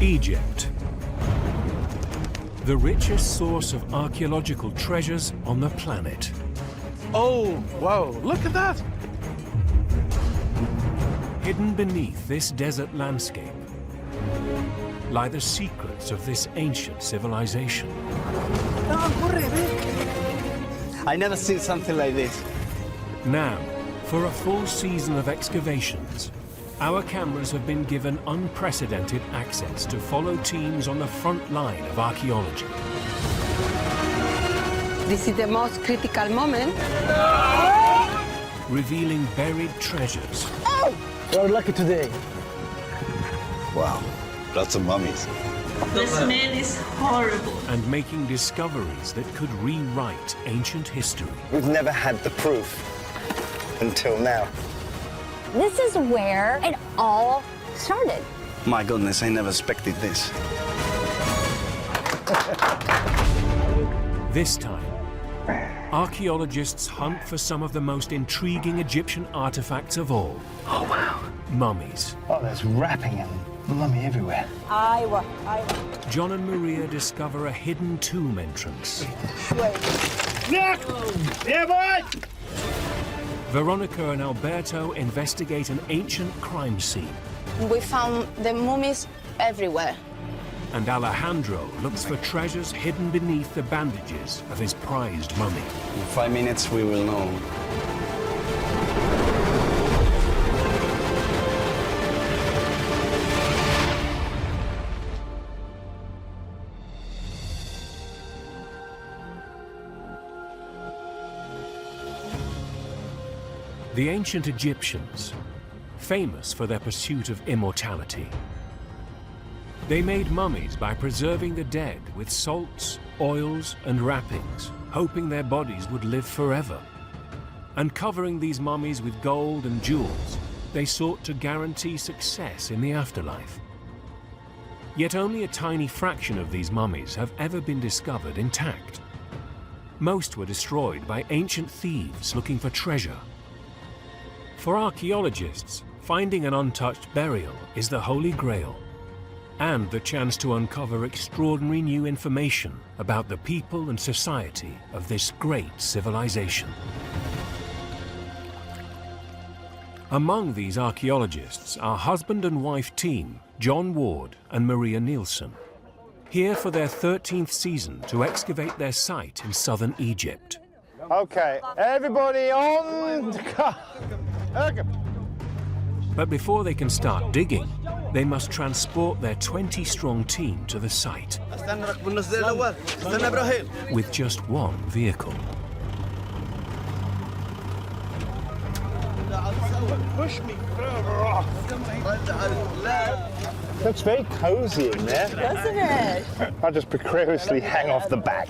Egypt. The richest source of archaeological treasures on the planet. Oh, whoa, look at that! Hidden beneath this desert landscape lie the secrets of this ancient civilization. I never seen something like this. Now, for a full season of excavations, our cameras have been given unprecedented access to follow teams on the front line of archaeology. This is the most critical moment. Revealing buried treasures. Oh! We're lucky today. Wow, lots of mummies. The smell is horrible. And making discoveries that could rewrite ancient history. We've never had the proof until now. This is where it all started. My goodness, I never expected this. This time, archaeologists hunt for some of the most intriguing Egyptian artifacts of all. Oh, wow. Mummies. Oh, there's wrapping and mummy everywhere. John and Maria discover a hidden tomb entrance. Yeah, boy! Veronica and Alberto investigate an ancient crime scene. We found the mummies everywhere. And Alejandro looks for treasures hidden beneath the bandages of his prized mummy. In 5 minutes, we will know. The ancient Egyptians, famous for their pursuit of immortality. They made mummies by preserving the dead with salts, oils, and wrappings, hoping their bodies would live forever. And covering these mummies with gold and jewels, they sought to guarantee success in the afterlife. Yet only a tiny fraction of these mummies have ever been discovered intact. Most were destroyed by ancient thieves looking for treasure. For archaeologists, finding an untouched burial is the Holy Grail, and the chance to uncover extraordinary new information about the people and society of this great civilization. Among these archaeologists are husband and wife team John Ward and Maria Nielsen, here for their 13th season to excavate their site in southern Egypt. Okay, everybody on the car. Okay. But before they can start digging, they must transport their 20-strong team to the site with just one vehicle. Push me further off. Looks very cozy in there. Doesn't it? I'll just precariously hang off the back.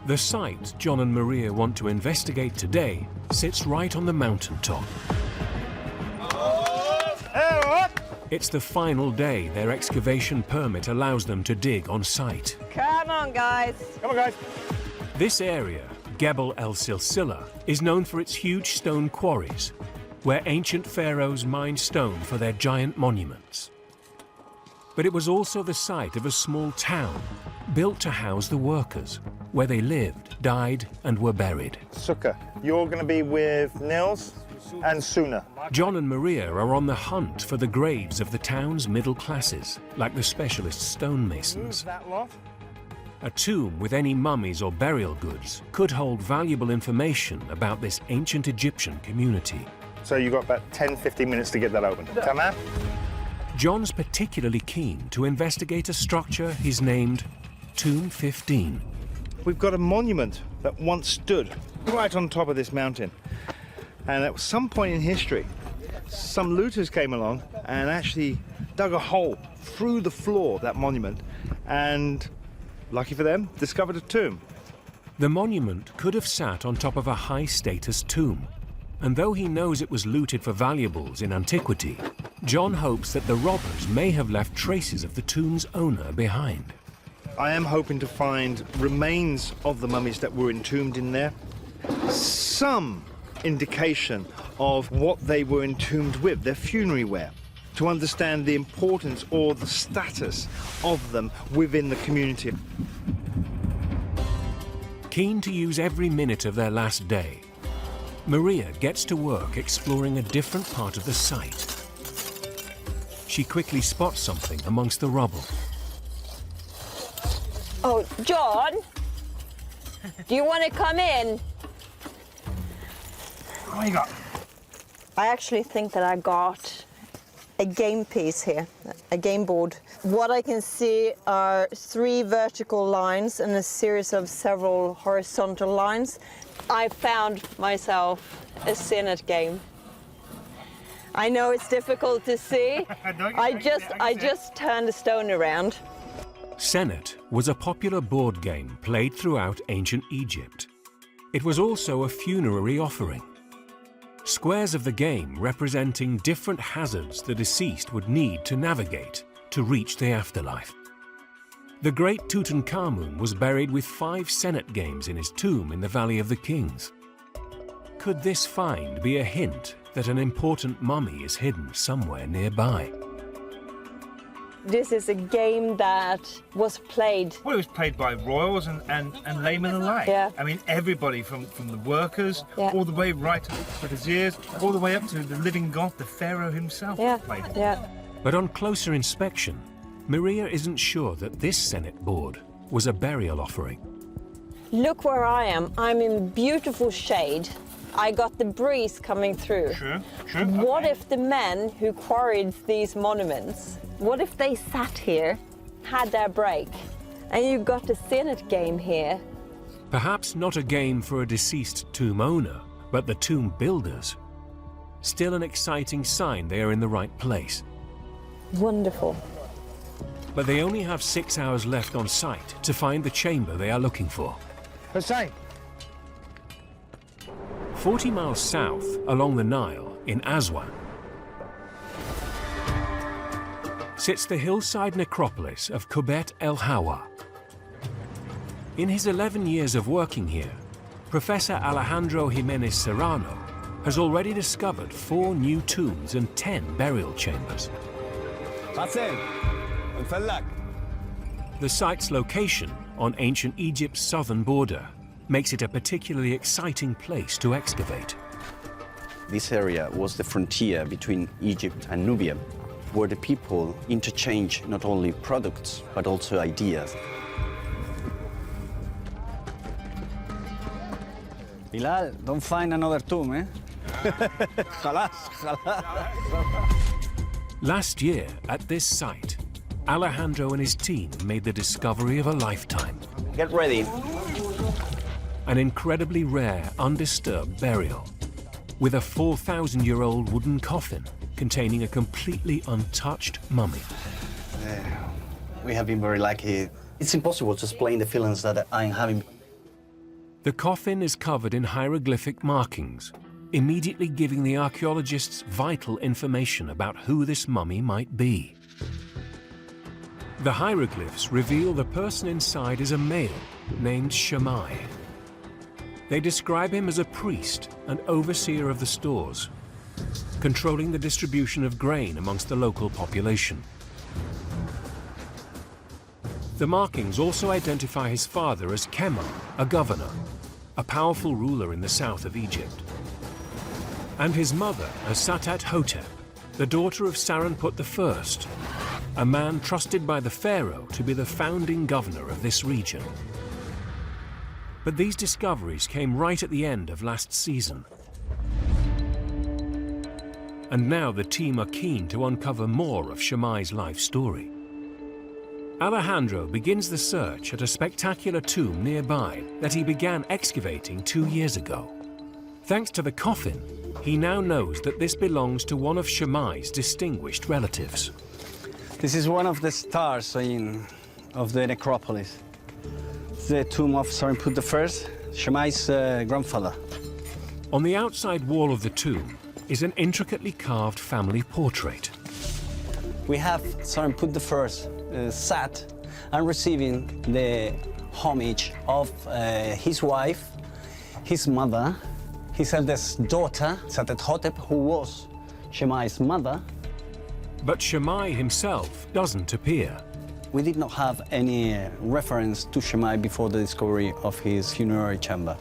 The site John and Maria want to investigate today sits right on the mountaintop. It's the final day their excavation permit allows them to dig on site. Come on, guys. Come on, guys. This area, Gebel El Silsila, is known for its huge stone quarries, where ancient pharaohs mined stone for their giant monuments. But it was also the site of a small town, built to house the workers, where they lived, died, and were buried. Sukkah, you're going to be with Nils and Suna. John and Maria are on the hunt for the graves of the town's middle classes, like the specialist stonemasons. That lot. A tomb with any mummies or burial goods could hold valuable information about this ancient Egyptian community. So you've got about 10-15 minutes to get that open. Come on. John's particularly keen to investigate a structure he's named Tomb 15. We've got a monument that once stood right on top of this mountain. And at some point in history, some looters came along and actually dug a hole through the floor of that monument and, lucky for them, discovered a tomb. The monument could have sat on top of a high-status tomb. And though he knows it was looted for valuables in antiquity, John hopes that the robbers may have left traces of the tomb's owner behind. I am hoping to find remains of the mummies that were entombed in there. Some indication of what they were entombed with, their funerary wear, to understand the importance or the status of them within the community. Keen to use every minute of their last day, Maria gets to work exploring a different part of the site. She quickly spots something amongst the rubble. Oh, John, do you want to come in? What you got? I actually think that I got a game piece here, a game board. What I can see are 3 vertical lines and a series of several horizontal lines. I found myself a Senet game. I know it's difficult to see. I just turned the stone around. Senet was a popular board game played throughout ancient Egypt. It was also a funerary offering. Squares of the game representing different hazards the deceased would need to navigate to reach the afterlife. The great Tutankhamun was buried with 5 Senet games in his tomb in the Valley of the Kings. Could this find be a hint that an important mummy is hidden somewhere nearby? This is a game that was played. Well, it was played by royals and laymen alike. Yeah. I mean, everybody from the workers, Yeah. all the way right to the viziers, all the way up to the living god, the pharaoh himself played it. Yeah. But on closer inspection, Maria isn't sure that this Senet board was a burial offering. Look where I am. I'm in beautiful shade. I got the breeze coming through. Sure. What okay. if the men who quarried these monuments, what if they sat here, had their break, and you got a Senet game here? Perhaps not a game for a deceased tomb owner, but the tomb builders. Still an exciting sign they are in the right place. Wonderful. But they only have 6 hours left on site to find the chamber they are looking for. Hussein. 40 miles south along the Nile in Aswan sits the hillside necropolis of Kubet El Hawa. In his 11 years of working here, Professor Alejandro Jimenez Serrano has already discovered 4 new tombs and 10 burial chambers. The site's location on ancient Egypt's southern border makes it a particularly exciting place to excavate. This area was the frontier between Egypt and Nubia, where the people interchange not only products, but also ideas. Bilal, don't find another tomb, eh? Last year, at this site, Alejandro and his team made the discovery of a lifetime. Get ready. An incredibly rare, undisturbed burial, with a 4,000-year-old wooden coffin containing a completely untouched mummy. We have been very lucky. It's impossible to explain the feelings that I'm having. The coffin is covered in hieroglyphic markings, immediately giving the archaeologists vital information about who this mummy might be. The hieroglyphs reveal the person inside is a male named Shammai. They describe him as a priest and overseer of the stores, controlling the distribution of grain amongst the local population. The markings also identify his father as Kemal, a governor, a powerful ruler in the south of Egypt, and his mother as Satat Hotep, the daughter of Saranput I, a man trusted by the pharaoh to be the founding governor of this region. But these discoveries came right at the end of last season. And now the team are keen to uncover more of Shammai's life story. Alejandro begins the search at a spectacular tomb nearby that he began excavating 2 years ago. Thanks to the coffin, he now knows that this belongs to one of Shammai's distinguished relatives. This is one of the stars of the necropolis. The tomb of Saranput I, Shammai's grandfather. On the outside wall of the tomb is an intricately carved family portrait. We have Saranput I sat and receiving the homage of his wife, his mother, his eldest daughter, Satet-Hotep, who was Shemai's mother. But Shammai himself doesn't appear. We did not have any reference to Shammai before the discovery of his funerary chamber.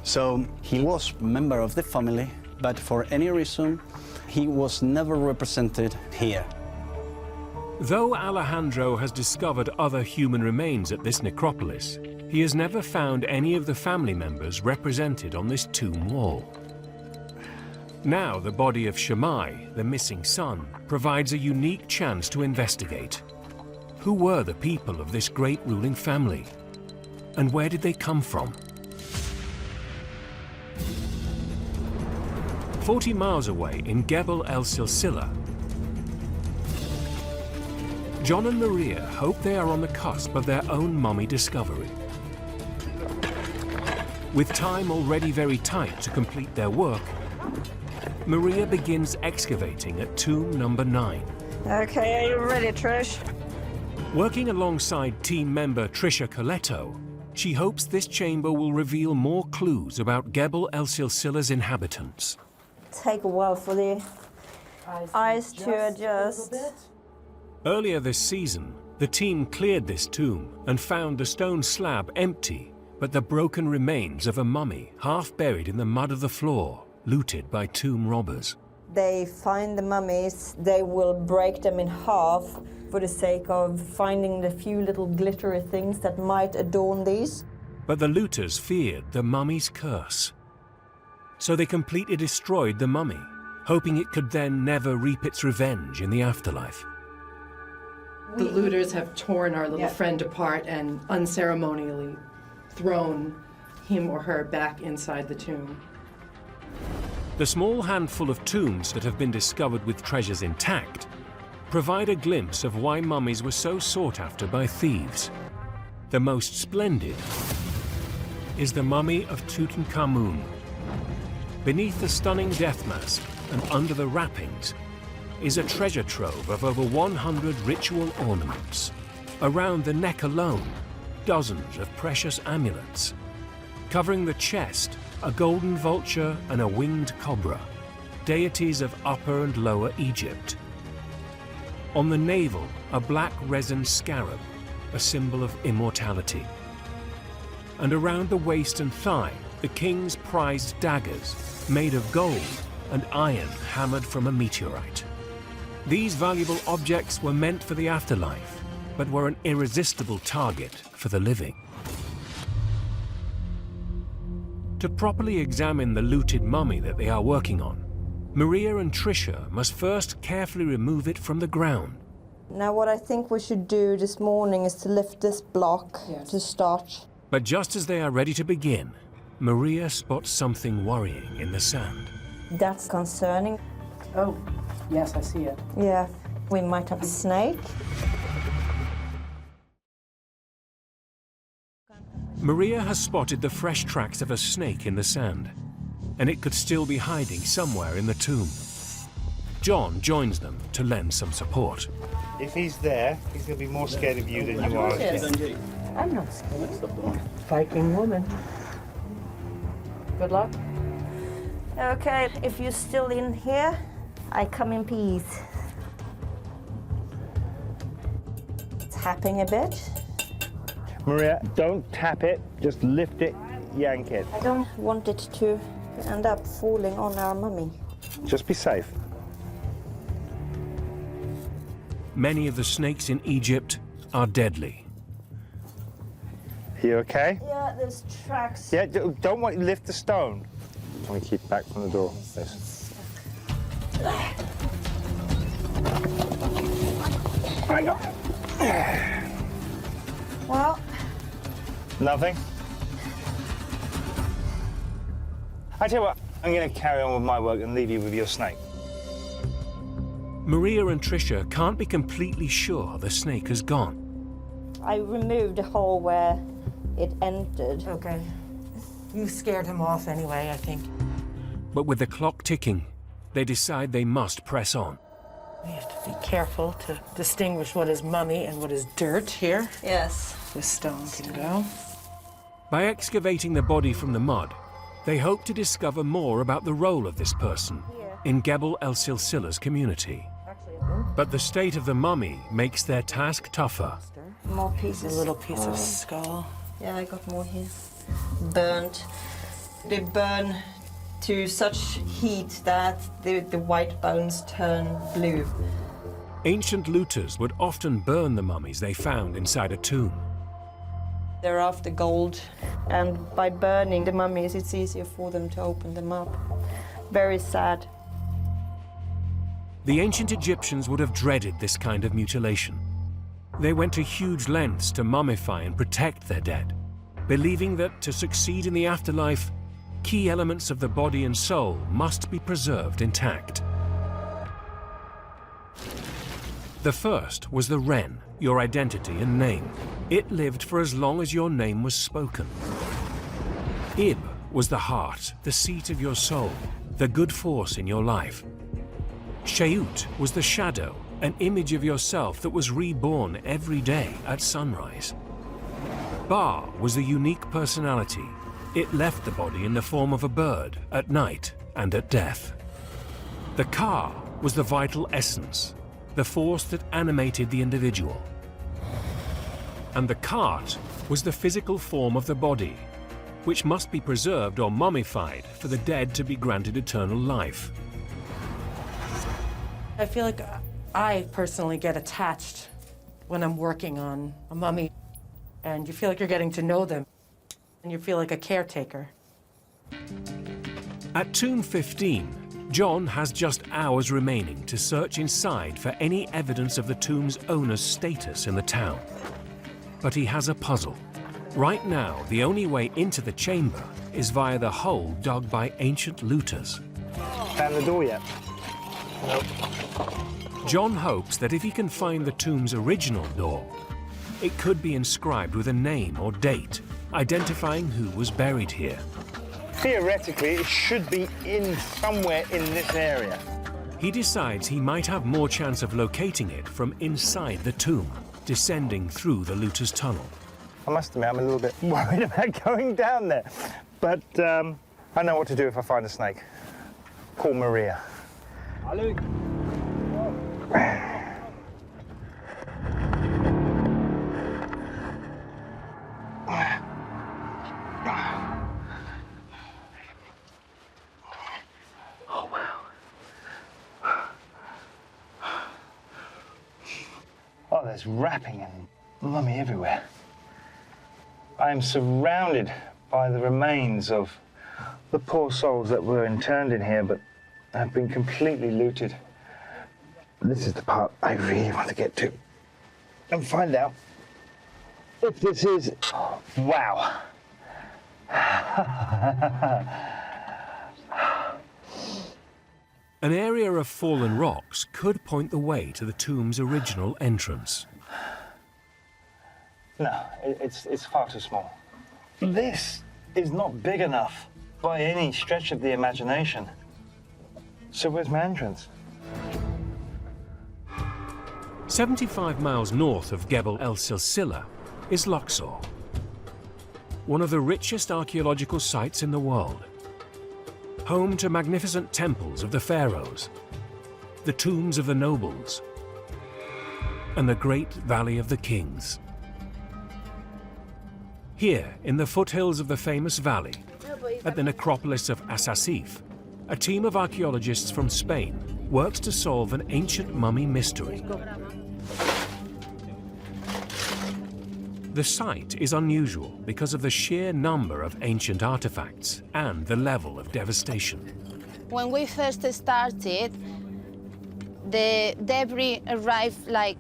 So he was a member of the family, but for any reason, he was never represented here. Though Alejandro has discovered other human remains at this necropolis, he has never found any of the family members represented on this tomb wall. Now the body of Shammai, the missing son, provides a unique chance to investigate. Who were the people of this great ruling family? And where did they come from? 40 miles away in Gebel El Silsila, John and Maria hope they are on the cusp of their own mummy discovery. With time already very tight to complete their work, Maria begins excavating at tomb number 9. Okay, are you ready, Trish? Working alongside team member Trisha Coletto, she hopes this chamber will reveal more clues about Gebel El Silsila's inhabitants. Take a while for the eyes to adjust. Earlier this season, the team cleared this tomb and found the stone slab empty, but the broken remains of a mummy half buried in the mud of the floor, looted by tomb robbers. They find the mummies, they will break them in half for the sake of finding the few little glittery things that might adorn these. But the looters feared the mummy's curse. So they completely destroyed the mummy, hoping it could then never reap its revenge in the afterlife. The looters have torn our little friend apart and unceremonially thrown him or her back inside the tomb. The small handful of tombs that have been discovered with treasures intact provide a glimpse of why mummies were so sought after by thieves. The most splendid is the mummy of Tutankhamun. Beneath the stunning death mask and under the wrappings is a treasure trove of over 100 ritual ornaments. Around the neck alone, dozens of precious amulets. Covering the chest, a golden vulture and a winged cobra, deities of Upper and Lower Egypt. On the navel, a black resin scarab, a symbol of immortality. And around the waist and thigh, the king's prized daggers, made of gold and iron hammered from a meteorite. These valuable objects were meant for the afterlife, but were an irresistible target for the living. To properly examine the looted mummy that they are working on, Maria and Trisha must first carefully remove it from the ground. Now what I think we should do this morning is to lift this block to start. But just as they are ready to begin, Maria spots something worrying in the sand. That's concerning. Oh, yes, I see it. Yeah, we might have a snake. Maria has spotted the fresh tracks of a snake in the sand, and it could still be hiding somewhere in the tomb. John joins them to lend some support. If he's there, he's going to be more scared of you than you are of him. I'm not scared. Viking woman. Good luck. Okay, if you're still in here, I come in peace. Tapping a bit. Maria, don't tap it, just lift it, yank it. I don't want it to end up falling on our mummy. Just be safe. Many of the snakes in Egypt are deadly. You okay? Yeah, there's tracks. Yeah, don't want you to lift the stone. Can we keep back from the door? Yes. Hang on. Well, nothing? I tell you what, I'm going to carry on with my work and leave you with your snake. Maria and Trisha can't be completely sure the snake has gone. I removed the hole where it entered. Okay. You scared him off anyway, I think. But with the clock ticking, they decide they must press on. We have to be careful to distinguish what is mummy and what is dirt here. Yes. This stone can go. By excavating the body from the mud, They hope to discover more about the role of this person in Gebel el-Silsila's community. But the state of the mummy makes their task tougher. More pieces. A little piece of skull. Yeah, I got more here. Burnt. They burn to such heat that the white bones turn blue. Ancient looters would often burn the mummies they found inside a tomb. They're after gold, and by burning the mummies, it's easier for them to open them up. Very sad. The ancient Egyptians would have dreaded this kind of mutilation. They went to huge lengths to mummify and protect their dead, believing that to succeed in the afterlife, key elements of the body and soul must be preserved intact. The first was the Ren, your identity and name. It lived for as long as your name was spoken. Ib was the heart, the seat of your soul, the good force in your life. Sheut was the shadow, an image of yourself that was reborn every day at sunrise. Ba was the unique personality. It left the body in the form of a bird at night and at death. The Ka was the vital essence, the force that animated the individual. And the Khat was the physical form of the body, which must be preserved or mummified for the dead to be granted eternal life. I feel like I personally get attached when I'm working on a mummy, and you feel like you're getting to know them, and you feel like a caretaker. At Tomb 15, John has just hours remaining to search inside for any evidence of the tomb's owner's status in the town. But he has a puzzle. Right now, the only way into the chamber is via the hole dug by ancient looters. Found the door yet? Nope. John hopes that if he can find the tomb's original door, it could be inscribed with a name or date, identifying who was buried here. Theoretically, it should be in somewhere in this area. He decides he might have more chance of locating it from inside the tomb, descending through the looter's tunnel. I must admit, I'm a little bit worried about going down there. But I know what to do if I find a snake. Call Maria. Hello. Oh, wow. Oh, there's wrapping and mummy everywhere. I am surrounded by the remains of the poor souls that were interned in here, but have been completely looted. This is the part I really want to get to and find out if this is... Wow. An area of fallen rocks could point the way to the tomb's original entrance. No, it's far too small. This is not big enough by any stretch of the imagination. So where's my entrance? 75 miles north of Gebel el-Silsila is Luxor, one of the richest archaeological sites in the world. Home to magnificent temples of the pharaohs, the tombs of the nobles, and the great Valley of the Kings. Here, in the foothills of the famous valley, at the necropolis of Asasif, a team of archaeologists from Spain works to solve an ancient mummy mystery. The site is unusual because of the sheer number of ancient artifacts and the level of devastation. When we first started, the debris arrived like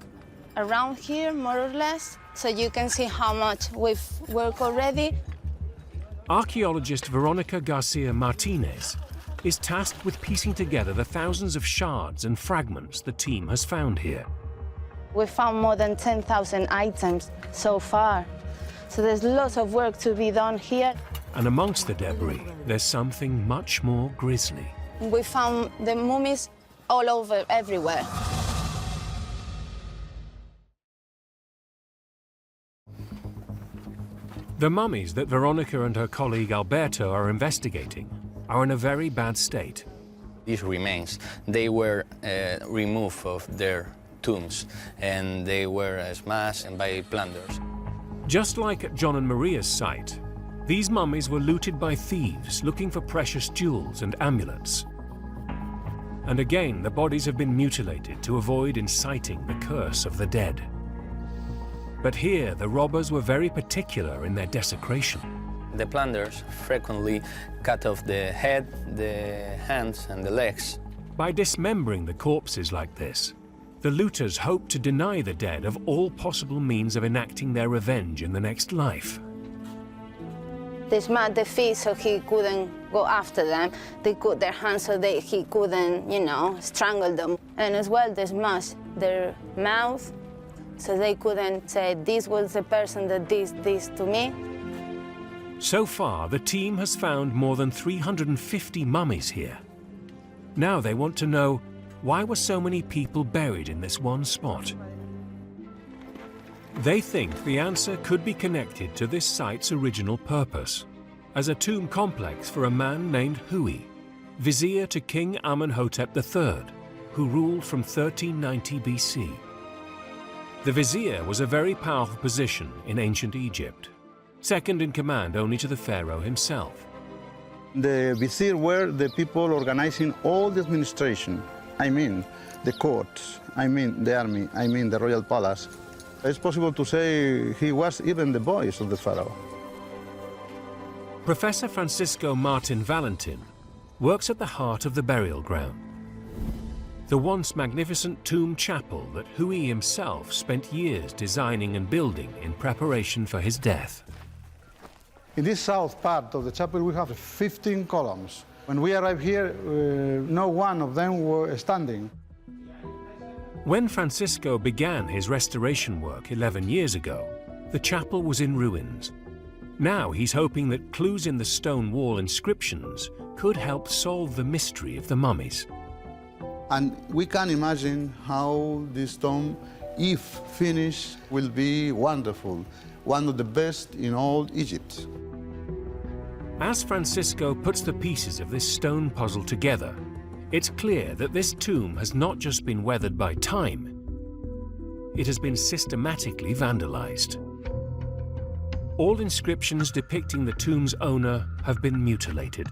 around here, more or less, so you can see how much we've worked already. Archaeologist Veronica Garcia Martinez is tasked with piecing together the thousands of shards and fragments the team has found here. We found more than 10,000 items so far, so there's lots of work to be done here. And amongst the debris, there's something much more grisly. We found the mummies all over, everywhere. The mummies that Veronica and her colleague Alberto are investigating are in a very bad state. These remains, they were removed of their tombs, and they were smashed by plunders. Just like at John and Maria's site, these mummies were looted by thieves looking for precious jewels and amulets. And again, the bodies have been mutilated to avoid inciting the curse of the dead. But here, the robbers were very particular in their desecration. The plunders frequently cut off the head, the hands, and the legs. By dismembering the corpses like this, the looters hope to deny the dead of all possible means of enacting their revenge in the next life. They smashed the feet so he couldn't go after them. They cut their hands so he couldn't, strangle them. And as well, they smashed their mouth so they couldn't say, this was the person that did this to me. So far, the team has found more than 350 mummies here. Now they want to know, why were so many people buried in this one spot? They think the answer could be connected to this site's original purpose, as a tomb complex for a man named Hui, vizier to King Amenhotep III, who ruled from 1390 BC. The vizier was a very powerful position in ancient Egypt, second in command only to the pharaoh himself. The vizier were the people organizing all the administration. I mean, the court, I mean, the army, I mean, the royal palace. It's possible to say he was even the voice of the pharaoh. Professor Francisco Martin Valentin works at the heart of the burial ground. The once magnificent tomb chapel that Hui himself spent years designing and building in preparation for his death. In this south part of the chapel, we have 15 columns. When we arrived here, no one of them were standing. When Francisco began his restoration work 11 years ago, the chapel was in ruins. Now he's hoping that clues in the stone wall inscriptions could help solve the mystery of the mummies. And we can imagine how this tomb, if finished, will be wonderful, one of the best in all Egypt. As Francisco puts the pieces of this stone puzzle together, it's clear that this tomb has not just been weathered by time, it has been systematically vandalized. All inscriptions depicting the tomb's owner have been mutilated.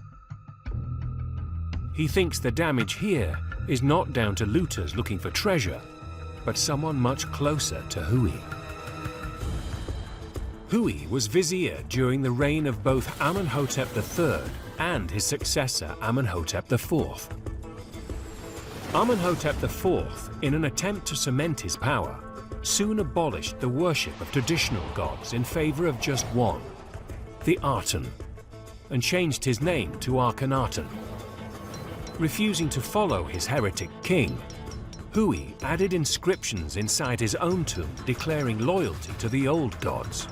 He thinks the damage here is not down to looters looking for treasure, but someone much closer to Hui. Hui was vizier during the reign of both Amenhotep III and his successor Amenhotep IV. Amenhotep IV, in an attempt to cement his power, soon abolished the worship of traditional gods in favor of just one, the Aten, and changed his name to Akhenaten. Refusing to follow his heretic king, Hui added inscriptions inside his own tomb declaring loyalty to the old gods.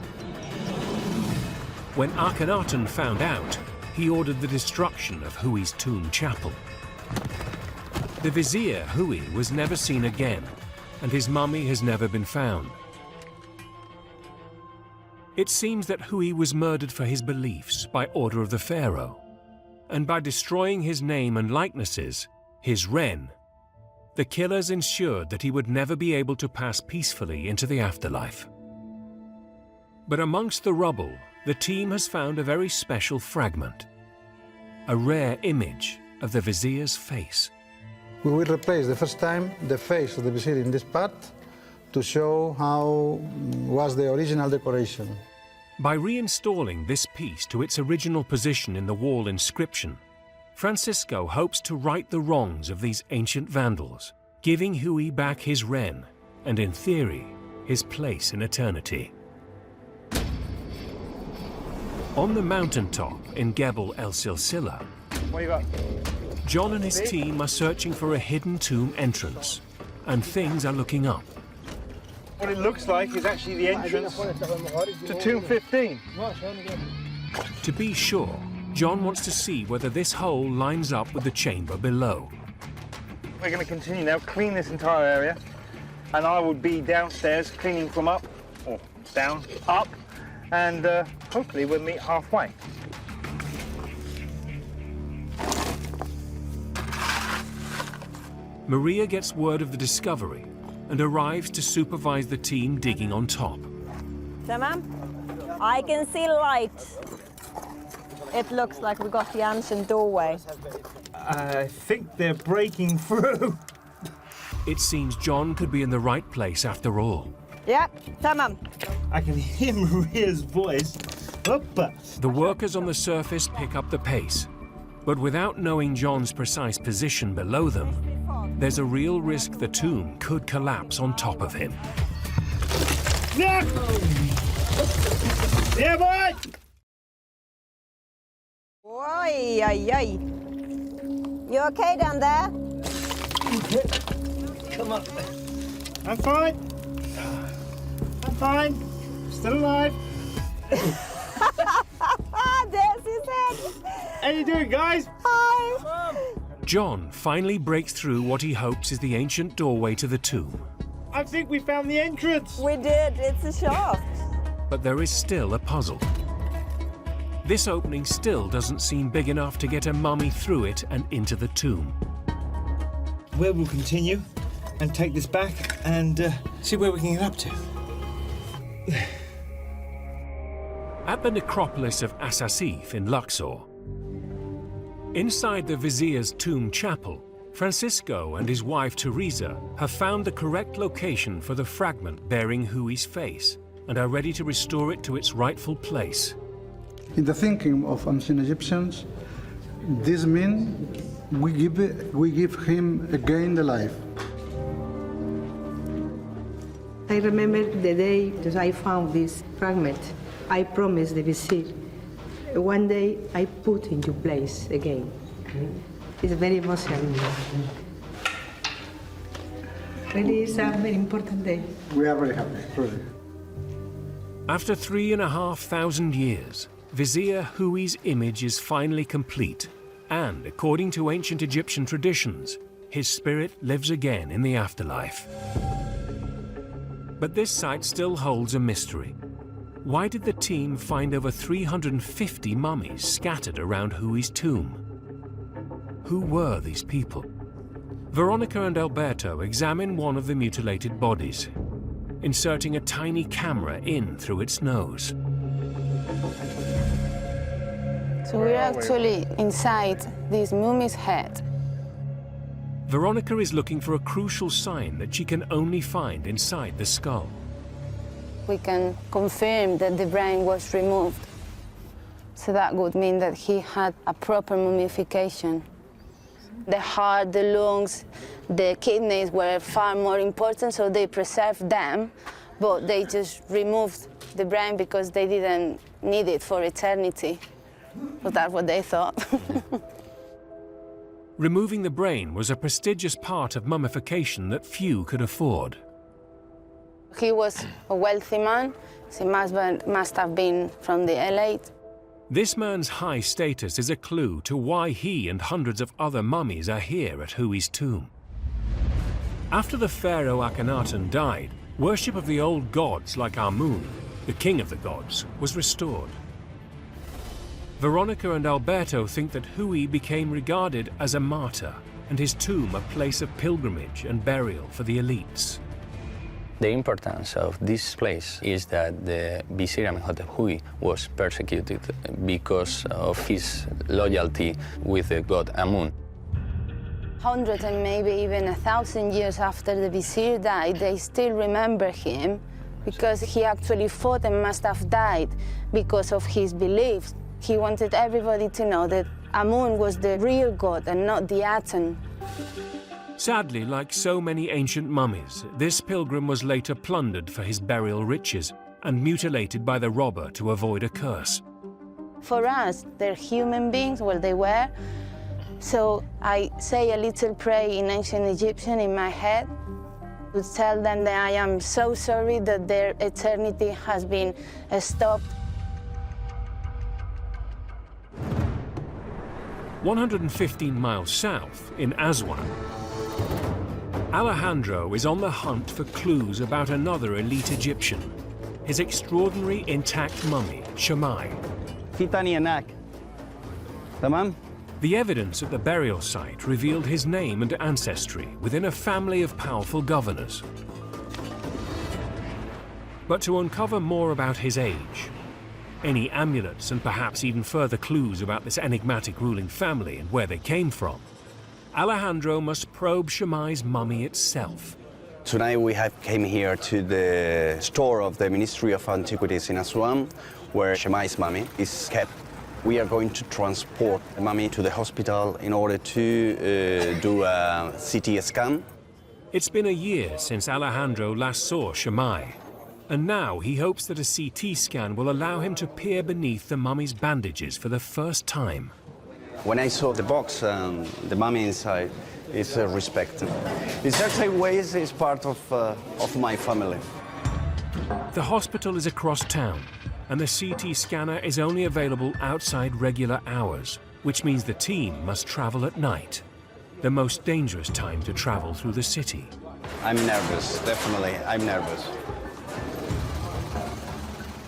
When Akhenaten found out, he ordered the destruction of Hui's tomb chapel. The vizier Hui was never seen again, and his mummy has never been found. It seems that Hui was murdered for his beliefs by order of the pharaoh, and by destroying his name and likenesses, his Ren, the killers ensured that he would never be able to pass peacefully into the afterlife. But amongst the rubble, the team has found a very special fragment, a rare image of the vizier's face. We will replace the first time the face of the vizier in this part to show how was the original decoration. By reinstalling this piece to its original position in the wall inscription, Francisco hopes to right the wrongs of these ancient vandals, giving Hui back his Ren and, in theory, his place in eternity. On the mountaintop in Gebel El Silsila, What you got? John and his team are searching for a hidden tomb entrance, and things are looking up. What it looks like is actually the entrance to tomb 15. To be sure, John wants to see whether this hole lines up with the chamber below. We're going to continue now, clean this entire area, and I will be downstairs cleaning from up, or down, up, and hopefully we'll meet halfway. Maria gets word of the discovery and arrives to supervise the team digging on top. Tamam, I can see light. It looks like we got the ancient doorway. I think they're breaking through. It seems John could be in the right place after all. Yeah, tamam. I can hear Maria's voice. Hoppa. The workers on the surface pick up the pace, but without knowing John's precise position below them, there's a real risk the tomb could collapse on top of him. Yeah, yeah boy! Oi, ay, ay. You okay down there? Come on. I'm fine. I'm fine. Still alive. There's his head. How you doing, guys? Hi. John finally breaks through what he hopes is the ancient doorway to the tomb. I think we found the entrance. We did. It's a shaft. But there is still a puzzle. This opening still doesn't seem big enough to get a mummy through it and into the tomb. Where we'll continue and take this back and see where we can get up to. At the necropolis of Asasif in Luxor, inside the vizier's tomb chapel, Francisco and his wife Teresa have found the correct location for the fragment bearing Hui's face and are ready to restore it to its rightful place. In the thinking of ancient Egyptians, this means we give him again the life. I remember the day that I found this fragment. I promised the vizier. One day I put into place again. It's very emotional. Really, it's a very important day. We are very happy, really. After 3,500 years, Vizier Hui's image is finally complete, and according to ancient Egyptian traditions, his spirit lives again in the afterlife. But this site still holds a mystery. Why did the team find over 350 mummies scattered around Hui's tomb? Who were these people? Veronica and Alberto examine one of the mutilated bodies, inserting a tiny camera in through its nose. So we're actually inside this mummy's head. Veronica is looking for a crucial sign that she can only find inside the skull. We can confirm that the brain was removed. So that would mean that he had a proper mummification. The heart, the lungs, the kidneys were far more important, so they preserved them, but they just removed the brain because they didn't need it for eternity. Well, that's what they thought. Removing the brain was a prestigious part of mummification that few could afford. He was a wealthy man. He must have been from the elite. This man's high status is a clue to why he and hundreds of other mummies are here at Hui's tomb. After the pharaoh Akhenaten died, worship of the old gods like Amun, the king of the gods, was restored. Veronica and Alberto think that Hui became regarded as a martyr and his tomb a place of pilgrimage and burial for the elites. The importance of this place is that the Vizier Amenhotep Hui was persecuted because of his loyalty with the god Amun. 100 and maybe even 1,000 years after the vizier died, they still remember him because he actually fought and must have died because of his beliefs. He wanted everybody to know that Amun was the real god and not the Aten. Sadly, like so many ancient mummies, this pilgrim was later plundered for his burial riches and mutilated by the robber to avoid a curse. For us, they're human beings, well, they were. So I say a little prayer in ancient Egyptian in my head to tell them that I am so sorry that their eternity has been stopped. 115 miles south, in Aswan, Alejandro is on the hunt for clues about another elite Egyptian, his extraordinary intact mummy, Shammai. The evidence at the burial site revealed his name and ancestry within a family of powerful governors. But to uncover more about his age, any amulets and perhaps even further clues about this enigmatic ruling family and where they came from, Alejandro must probe Shammai's mummy itself. Tonight we have came here to the store of the Ministry of Antiquities in Aswan, where Shammai's mummy is kept. We are going to transport the mummy to the hospital in order to do a CT scan. It's been a year since Alejandro last saw Shammai, and now he hopes that a CT scan will allow him to peer beneath the mummy's bandages for the first time. When I saw the box and the mummy inside, it's a respect. In certain ways, it's part of my family. The hospital is across town, and the CT scanner is only available outside regular hours, which means the team must travel at night, the most dangerous time to travel through the city. I'm nervous, definitely, I'm nervous.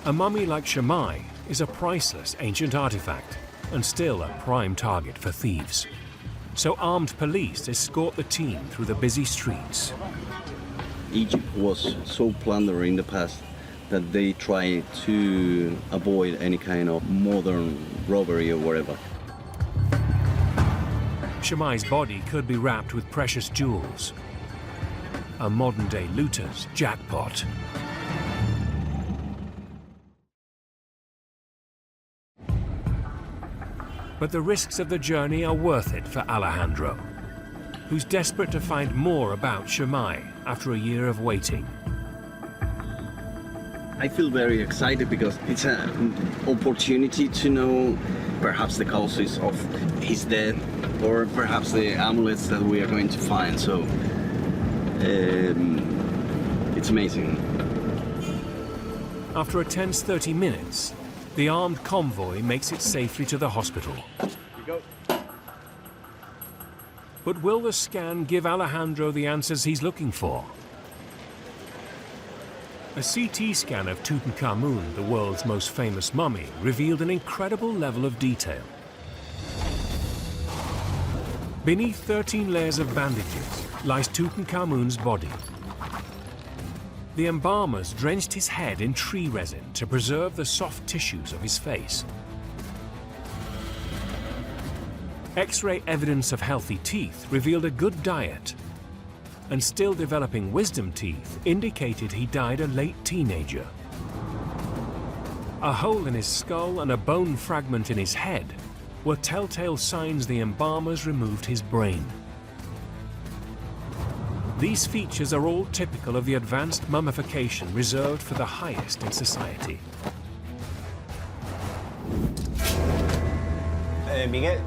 A mummy like Shammai is a priceless ancient artifact, and still a prime target for thieves. So armed police escort the team through the busy streets. Egypt was so plundered in the past that they try to avoid any kind of modern robbery or whatever. Shammai's body could be wrapped with precious jewels. A modern-day looter's jackpot. But the risks of the journey are worth it for Alejandro, who's desperate to find more about Shammai after a year of waiting. I feel very excited because it's an opportunity to know perhaps the causes of his death or perhaps the amulets that we are going to find. So it's amazing. After a tense 30 minutes, the armed convoy makes it safely to the hospital. But will the scan give Alejandro the answers he's looking for? A CT scan of Tutankhamun, the world's most famous mummy, revealed an incredible level of detail. Beneath 13 layers of bandages lies Tutankhamun's body. The embalmers drenched his head in tree resin to preserve the soft tissues of his face. X-ray evidence of healthy teeth revealed a good diet, and still developing wisdom teeth indicated he died a late teenager. A hole in his skull and a bone fragment in his head were telltale signs the embalmers removed his brain. These features are all typical of the advanced mummification reserved for the highest in society. Miguel.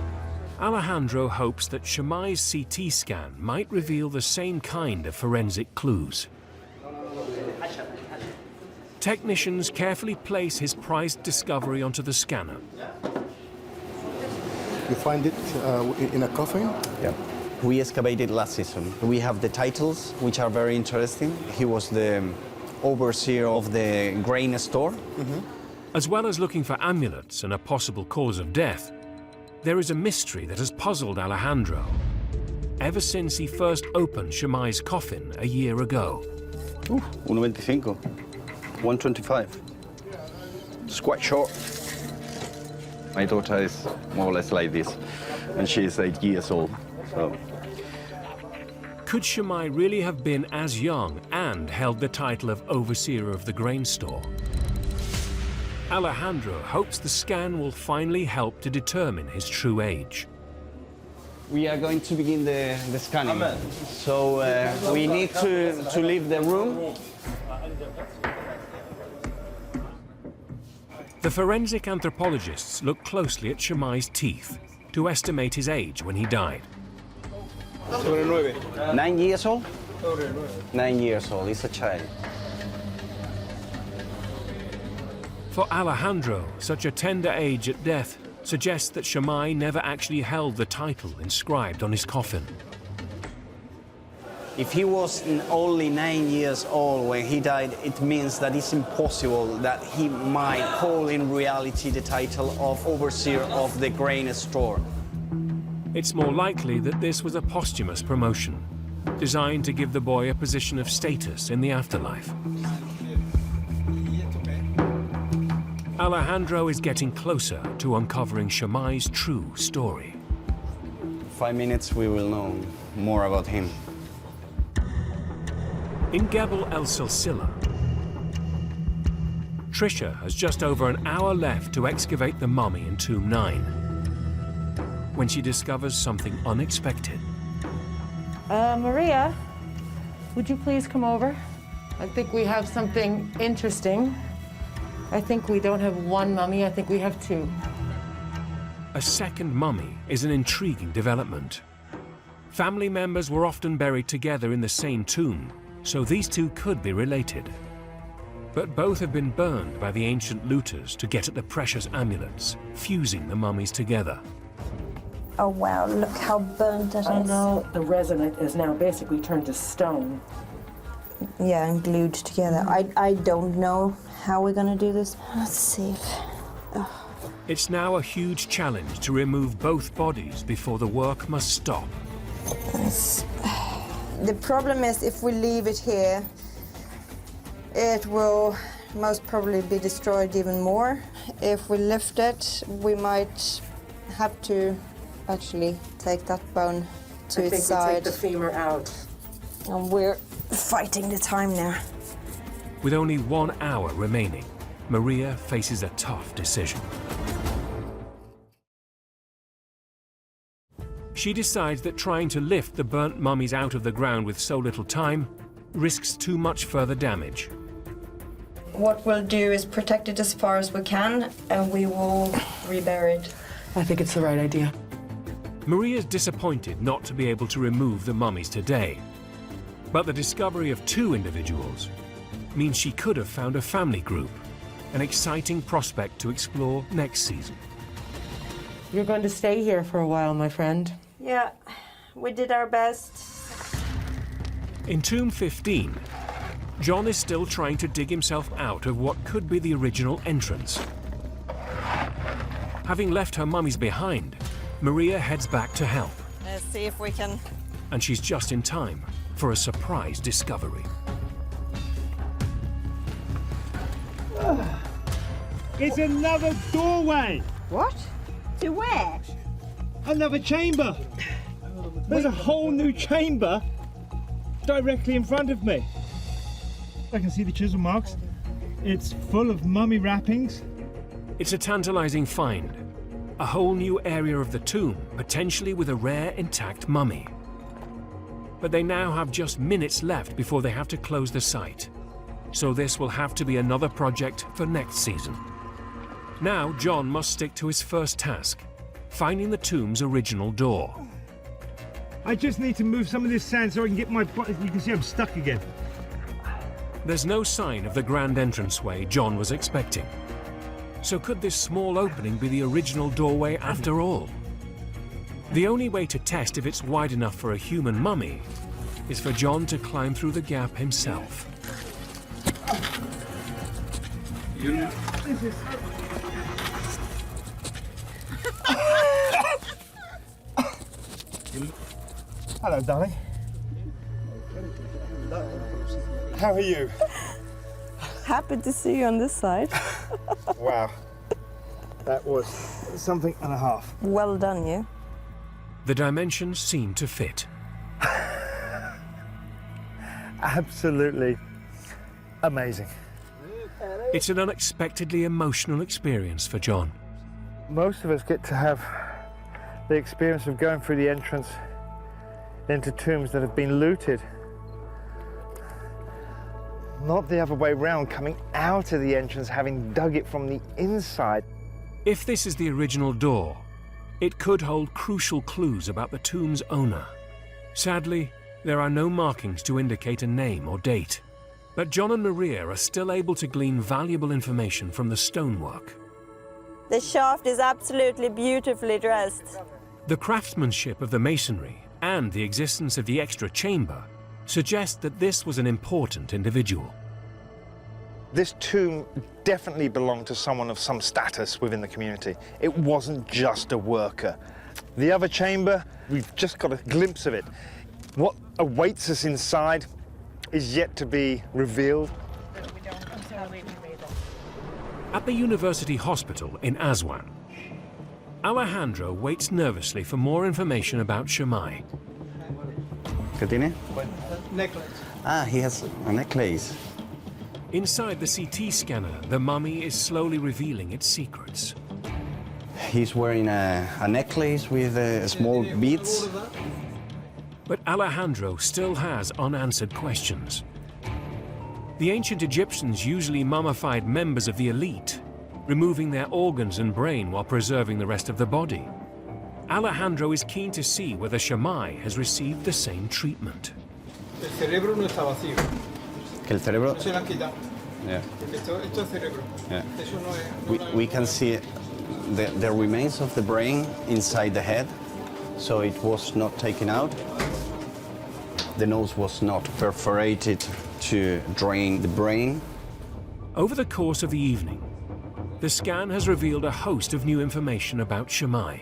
Alejandro hopes that Shammai's CT scan might reveal the same kind of forensic clues. Technicians carefully place his prized discovery onto the scanner. You find it in a coffin? Yeah. We excavated last season. We have the titles, which are very interesting. He was the overseer of the grain store. As well as looking for amulets and a possible cause of death, there is a mystery that has puzzled Alejandro ever since he first opened Shammai's coffin a year ago. 125, 125. It's quite short. My daughter is more or less like this, and she is 8 years old. So. Could Shammai really have been as young and held the title of overseer of the grain store? Alejandro hopes the scan will finally help to determine his true age. We are going to begin the scanning. So we need to leave the room. The forensic anthropologists look closely at Shammai's teeth to estimate his age when he died. 9 years old? 9 years old, he's a child. For Alejandro, such a tender age at death suggests that Shammai never actually held the title inscribed on his coffin. If he was only 9 years old when he died, it means that it's impossible that he might hold in reality the title of overseer of the grain store. It's more likely that this was a posthumous promotion, designed to give the boy a position of status in the afterlife. Alejandro is getting closer to uncovering Shammai's true story. 5 minutes, we will know more about him. In Gebel El Silsila, Trisha has just over an hour left to excavate the mummy in Tomb 9, when she discovers something unexpected. Maria, would you please come over? I think we have something interesting. I think we don't have one mummy, I think we have two. A second mummy is an intriguing development. Family members were often buried together in the same tomb, so these two could be related. But both have been burned by the ancient looters to get at the precious amulets, fusing the mummies together. Oh wow, look how burnt that is. I know, the resin is now basically turned to stone. Yeah, and glued together. I don't know how we're gonna do this. Let's see. It's now a huge challenge to remove both bodies before the work must stop. The problem is if we leave it here, it will most probably be destroyed even more. If we lift it, we might have to actually take that bone to its side. I think we take the femur out. And we're fighting the time now. With only 1 hour remaining, Maria faces a tough decision. She decides that trying to lift the burnt mummies out of the ground with so little time risks too much further damage. What we'll do is protect it as far as we can, and we will rebury it. I think it's the right idea. Maria's disappointed not to be able to remove the mummies today, but the discovery of 2 individuals means she could have found a family group, an exciting prospect to explore next season. You're going to stay here for a while, my friend. Yeah, we did our best. In Tomb 15, John is still trying to dig himself out of what could be the original entrance. Having left her mummies behind, Maria heads back to help. Let's see if we can... And she's just in time for a surprise discovery. It's another doorway! What? To where? Another chamber! There's a whole new chamber directly in front of me. I can see the chisel marks. It's full of mummy wrappings. It's a tantalizing find. A whole new area of the tomb, potentially with a rare intact mummy. But they now have just minutes left before they have to close the site. So this will have to be another project for next season. Now John must stick to his first task, finding the tomb's original door. I just need to move some of this sand so I can get my... You can see I'm stuck again. There's no sign of the grand entranceway John was expecting. So could this small opening be the original doorway after all? The only way to test if it's wide enough for a human mummy is for John to climb through the gap himself. Hello, darling. How are you? Happy to see you on this side. Wow. That was something and a half. Well done, you. The dimensions seem to fit. Absolutely amazing. It's an unexpectedly emotional experience for John. Most of us get to have the experience of going through the entrance into tombs that have been looted. Not the other way round, coming out of the entrance, having dug it from the inside. If this is the original door, it could hold crucial clues about the tomb's owner. Sadly, there are no markings to indicate a name or date. But John and Maria are still able to glean valuable information from the stonework. The shaft is absolutely beautifully dressed. The craftsmanship of the masonry and the existence of the extra chamber suggest that this was an important individual. This tomb definitely belonged to someone of some status within the community. It wasn't just a worker. The other chamber, we've just got a glimpse of it. What awaits us inside is yet to be revealed. At the University Hospital in Aswan, Alejandro waits nervously for more information about Shammai. ¿Qué tiene? Necklace. Ah, he has a necklace. Inside the CT scanner, the mummy is slowly revealing its secrets. He's wearing a necklace with small beads. But Alejandro still has unanswered questions. The ancient Egyptians usually mummified members of the elite, removing their organs and brain while preserving the rest of the body. Alejandro is keen to see whether Shammai has received the same treatment. El cerebro no está vacío. Que el cerebro. Se lo han quitado. Yeah. Esto es cerebro. Yeah. Eso no es. We can see the remains of the brain inside the head, so it was not taken out. The nose was not perforated to drain the brain. Over the course of the evening, the scan has revealed a host of new information about Shammai.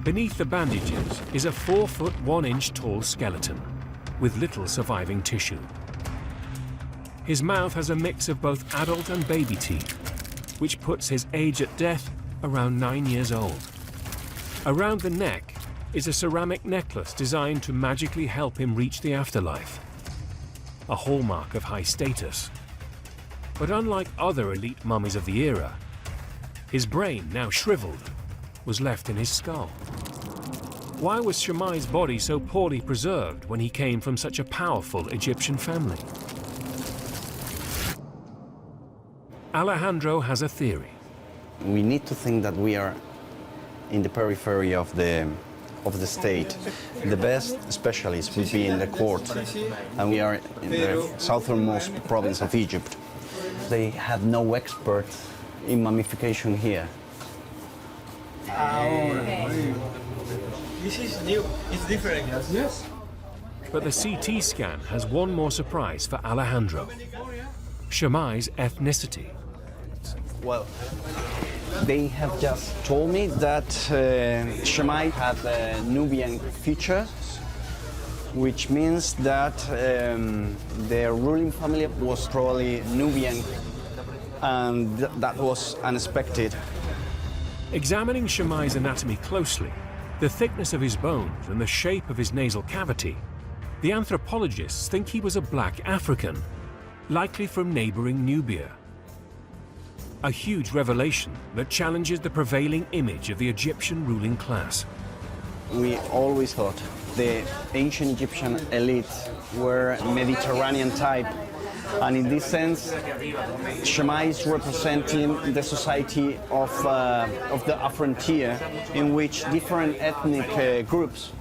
Beneath the bandages is a 4-foot 1-inch tall skeleton with little surviving tissue. His mouth has a mix of both adult and baby teeth, which puts his age at death around 9 years old. Around the neck is a ceramic necklace designed to magically help him reach the afterlife, a hallmark of high status. But unlike other elite mummies of the era, his brain, now shriveled, was left in his skull. Why was Shammai's body so poorly preserved when he came from such a powerful Egyptian family? Alejandro has a theory. We need to think that we are in the periphery of the state. The best specialists would be in the court, and we are in the southernmost province of Egypt. They have no experts in mummification here. This is new. It's different. Yes. But the CT scan has one more surprise for Alejandro: Shammai's ethnicity. Well, they have just told me that Shammai had Nubian features, which means that their ruling family was probably Nubian, and that was unexpected. Examining Shammai's anatomy closely, the thickness of his bones and the shape of his nasal cavity, the anthropologists think he was a black African, likely from neighboring Nubia. A huge revelation that challenges the prevailing image of the Egyptian ruling class. We always thought the ancient Egyptian elite were Mediterranean type, and in this sense, Shammai is representing the society of the frontier, in which different ethnic groups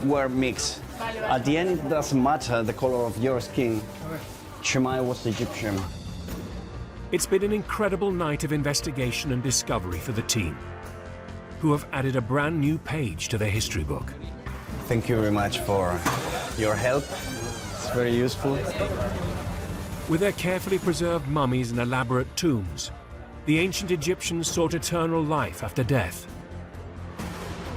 were mixed. At the end, it doesn't matter the color of your skin. Shammai was Egyptian. It's been an incredible night of investigation and discovery for the team, who have added a brand new page to their history book. Thank you very much for your help. It's very useful. With their carefully preserved mummies and elaborate tombs, the ancient Egyptians sought eternal life after death.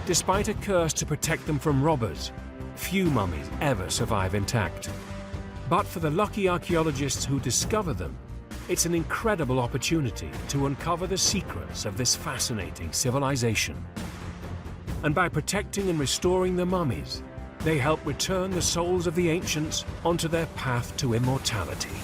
Despite a curse to protect them from robbers, few mummies ever survive intact. But for the lucky archaeologists who discover them, it's an incredible opportunity to uncover the secrets of this fascinating civilization. And by protecting and restoring the mummies, they help return the souls of the ancients onto their path to immortality.